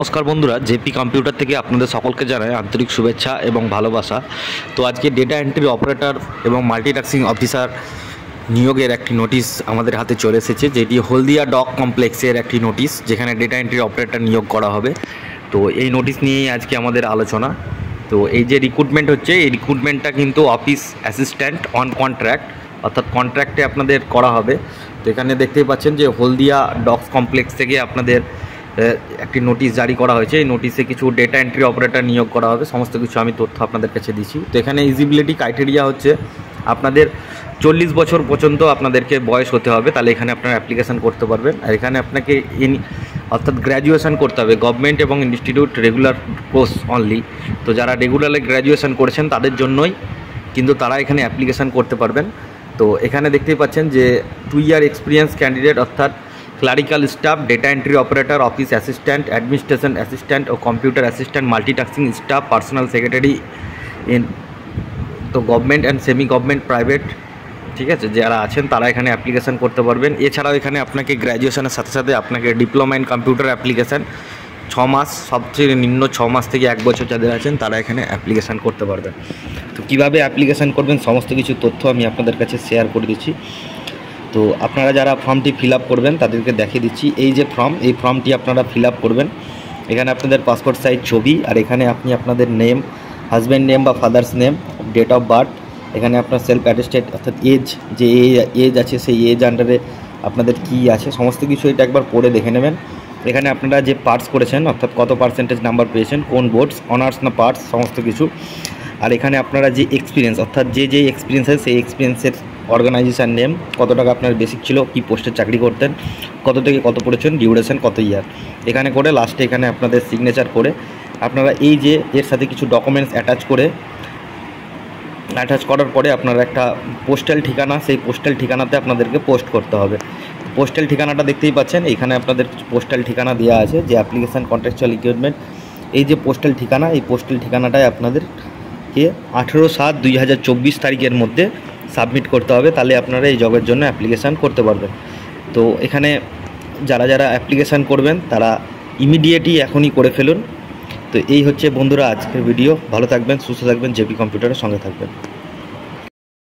নমস্কার বন্ধুরা, JP computer থেকে আপনাদের সকলকে জানাই আন্তরিক শুভেচ্ছা এবং ভালোবাসা। তো আজকে ডেটা এন্ট্রি অপারেটর এবং মাল্টিটাস্কিং অফিসার নিয়োগের একটি নোটিশ আমাদের হাতে চলে এসেছে, যেটি হলদিয়া ডক কমপ্লেক্সের একটি নোটিশ, যেখানে ডেটা এন্ট্রি অপারেটর নিয়োগ করা হবে। তো এই নোটিশ নিয়েই আজকে আমাদের আলোচনা। তো এই যে রিক্রুটমেন্ট হচ্ছে, এই রিক্রুটমেন্টটা কিন্তু অফিস অ্যাসিস্ট্যান্ট অন কন্ট্রাক্ট, অর্থাৎ কন্ট্রাক্টে আপনাদের করা হবে। তো এখানে দেখতেই পাচ্ছেন যে হলদিয়া ডক্স কমপ্লেক্স থেকে আপনাদের একটি নোটিশ জারি করা হয়েছে। এই নোটিশে কিছু ডেটা এন্ট্রি অপারেটর নিয়োগ করা হবে, সমস্ত কিছু আমি তথ্য আপনাদের কাছে দিচ্ছি। তো এখানে ইলিজিবিলিটি ক্রাইটেরিয়া হচ্ছে আপনাদের 40 বছর পর্যন্ত আপনাদেরকে বয়স হতে হবে, তাহলে এখানে আপনারা অ্যাপ্লিকেশান করতে পারবেন। আর এখানে আপনাকে অর্থাৎ গ্র্যাজুয়েশন করতে হবে, গভর্নমেন্ট এবং ইনস্টিটিউট রেগুলার কোর্স অনলি। তো যারা রেগুলারলি গ্র্যাজুয়েশন করেছেন তাদের জন্যই কিন্তু তারা এখানে অ্যাপ্লিকেশান করতে পারবেন। তো এখানে দেখতেই পাচ্ছেন যে 2 ইয়ার এক্সপিরিয়েন্স ক্যান্ডিডেট, অর্থাৎ clerical staff, data entry operator, office assistant, administration assistant ও computer assistant, multitasking staff, personal secretary in তো government and semi government private, ঠিক আছে, যারা আছেন তারা এখানে অ্যাপ্লিকেশান করতে পারবেন। এছাড়াও এখানে আপনাকে গ্র্যাজুয়েশনের সাথে সাথে আপনাকে ডিপ্লোমা ইন কম্পিউটার অ্যাপ্লিকেশান 6 মাস, সবচেয়ে নিম্ন 6 মাস থেকে 1 বছর যাদের আছেন তারা এখানে অ্যাপ্লিকেশান করতে পারবেন। তো কীভাবে অ্যাপ্লিকেশান করবেন সমস্ত কিছু তথ্য আমি আপনাদের কাছে শেয়ার করে দিচ্ছি। তো আপনারা যারা ফর্মটি ফিল আপ করবেন তাদেরকে দেখিয়ে দিচ্ছি। এই যে ফর্ম, এই ফর্মটি আপনারা ফিল আপ করবেন। এখানে আপনাদের পাসপোর্ট সাইজ ছবি, আর এখানে আপনি আপনাদের নেম, হাজব্যান্ড নেম বা father's name, date of birth, এখানে আপনার সেলফ অ্যাটেস্টেড অর্থাৎ এজ, যে এজ আছে সেই এজ আন্ডারে আপনাদের কি আছে সমস্ত কিছু এটা একবার পড়ে দেখে নেবেন। এখানে আপনারা যে পার্টস করেছেন অর্থাৎ কত পার্সেন্টেজ নাম্বার পেয়েছেন, কোন বোর্ডস, অনার্স না পার্টস, সমস্ত কিছু। আর এখানে আপনারা যে এক্সপিরিয়েন্স অর্থাৎ যে এক্সপিরিয়েন্স আছে সেই এক্সপিরিয়েন্সের অর্গানাইজেশন নেম, কত টাকা আপনার বেসিক ছিল, কি পোস্টে চাকরি করতেন, কত থেকে কত পড়েছেন, ডিউরেশন কত ইয়ার, এখানে করে লাস্টে এখানে আপনাদের সিগনেচার করে আপনারা এই যে এর সাথে কিছু ডকুমেন্টস অ্যাটাচ করার পরে আপনারা একটা পোস্টাল ঠিকানা, সেই পোস্টাল ঠিকানাতে আপনাদেরকে পোস্ট করতে হবে। পোস্টাল ঠিকানাটা দেখতেই পাচ্ছেন, এখানে আপনাদের পোস্টাল ঠিকানা দেওয়া আছে, যে অ্যাপ্লিকেশান কন্ট্রাকচুয়াল রিক্রুটমেন্ট, এই যে পোস্টাল ঠিকানা, এই পোস্টাল ঠিকানাটায় আপনাদেরকে 18/7/2024 তারিখের মধ্যে সাবমিট করতে হবে, তাহলে আপনারা এই জবের জন্য অ্যাপ্লিকেশান করতে পারবেন। তো এখানে যারা যারা অ্যাপ্লিকেশান করবেন তারা ইমিডিয়েটই এখনই করে ফেলুন। তো এই হচ্ছে বন্ধুরা আজকের ভিডিও। ভালো থাকবেন, সুস্থ থাকবেন, জেপি কম্পিউটারের সঙ্গে থাকবেন।